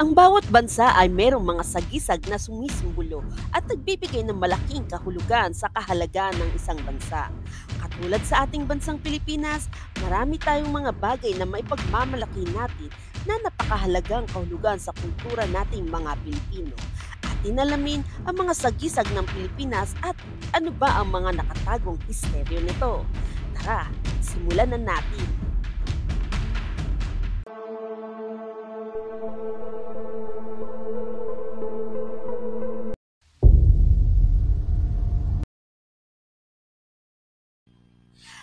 Ang bawat bansa ay mayroong mga sagisag na sumisimbolo at nagbibigay ng malaking kahulugan sa kahalagahan ng isang bansa. Katulad sa ating bansang Pilipinas, marami tayong mga bagay na maipagmamalaki natin na napakahalagang kahulugan sa kultura nating mga Pilipino. Atin alamin ang mga sagisag ng Pilipinas at ano ba ang mga nakatagong misteryo nito. Tara, simulan na natin.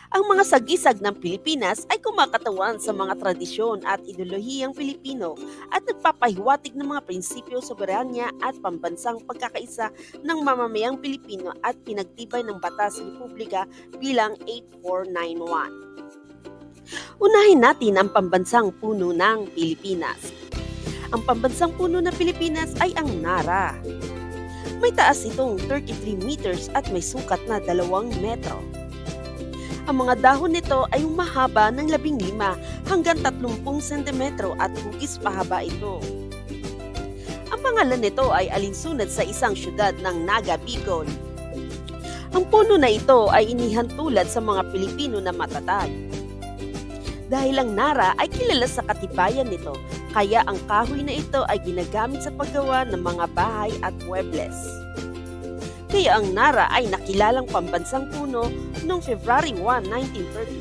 Ang mga sagisag ng Pilipinas ay kumakatawan sa mga tradisyon at ideolohiyang Pilipino at nagpapahiwatig ng mga prinsipyo soberanya at pambansang pagkakaisa ng mamamayang Pilipino at pinagtibay ng Batas Republika bilang 8491. Unahin natin ang pambansang puno ng Pilipinas. Ang pambansang puno ng Pilipinas ay ang Nara. May taas itong 33 meters at may sukat na 2 metro. Ang mga dahon nito ay mahaba ng 15 hanggang 30 cm at hugis pahaba ito. Ang pangalan nito ay alinsunod sa isang syudad ng Naga, Bicol. Ang puno na ito ay inihantulad sa mga Pilipino na matatag. Dahil ang Nara ay kilala sa katibayan nito, kaya ang kahoy na ito ay ginagamit sa paggawa ng mga bahay at muebles. Kaya ang Nara ay nakilalang pambansang puno noong February 1,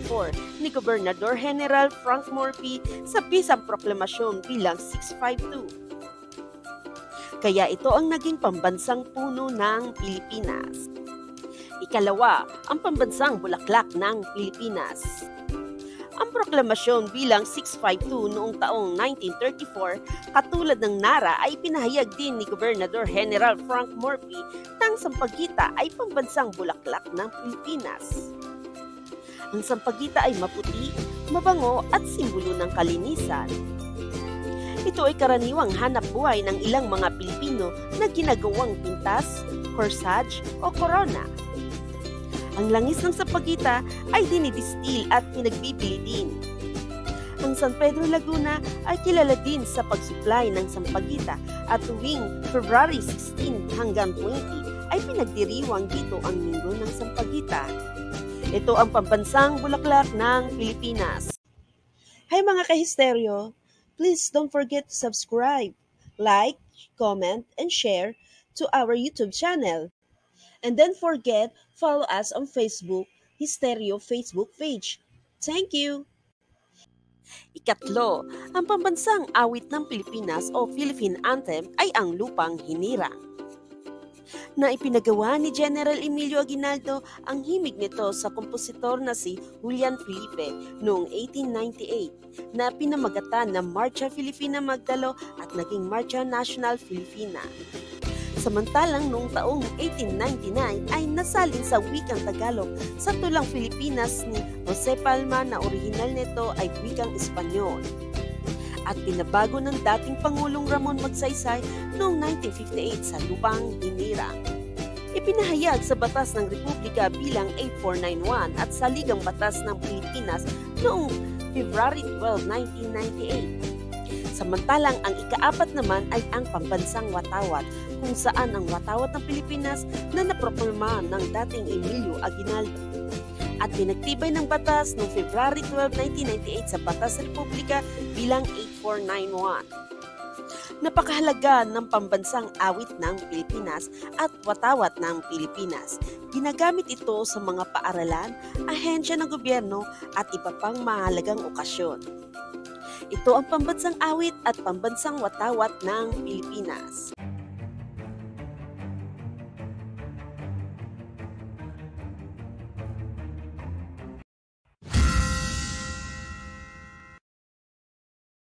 1934 ni Gobernador General Frank Morphy sa Pisang Proklamasyon bilang 652. Kaya ito ang naging pambansang puno ng Pilipinas. Ikalawa, ang pambansang bulaklak ng Pilipinas. Ang proklamasyon bilang 652 noong taong 1934, katulad ng Nara ay pinahayag din ni Gobernador General Frank Morphy na ang Sampaguita ay pambansang bulaklak ng Pilipinas. Ang Sampaguita ay maputi, mabango at simbolo ng kalinisan. Ito ay karaniwang hanap buhay ng ilang mga Pilipino na ginagawang pintas, corsage o corona. Ang langis ng Sampaguita ay dinidistil at pinagbibili din. Ang San Pedro Laguna ay kilala din sa pagsupply ng Sampaguita at tuwing February 16 hanggang 20 ay pinagdiriwang dito ang Linggo ng Sampaguita. Ito ang pambansang bulaklak ng Pilipinas. Hi mga kahisteryo! Please don't forget to subscribe, like, comment, and share to our YouTube channel. And don't forget, follow us on Facebook, Hysteryo Facebook page. Thank you! Ikatlo, ang pambansang awit ng Pilipinas o Philippine Anthem ay ang Lupang Hinirang. Na ipinagawa ni General Emilio Aguinaldo ang himig nito sa kompositor na si Julian Felipe noong 1898 na pinamagatan na Marcha Filipina Magdalo at naging Marcha Nacional Filipina. Samantalang noong taong 1899 ay nasalin sa wikang Tagalog sa tulang Pilipinas ni Jose Palma na orihinal nito ay wikang Espanyol. At pinabago ng dating Pangulong Ramon Magsaysay noong 1958 sa Lupang Hinirang. Ipinahayag sa Batas ng Republika bilang 8491 at sa Ligang Batas ng Pilipinas noong February 12, 1998. Samantalang ang ika-4 naman ay ang pambansang watawat, kung saan ang watawat ng Pilipinas na naproklama ng dating Emilio Aguinaldo at pinagtibay ng batas noong February 12, 1998 sa Batas Republika bilang 8491. Napakahalaga ng pambansang awit ng Pilipinas at watawat ng Pilipinas. Ginagamit ito sa mga paaralan, ahensya ng gobyerno at iba pang mahalagang okasyon. Ito ang pambansang awit at pambansang watawat ng Pilipinas.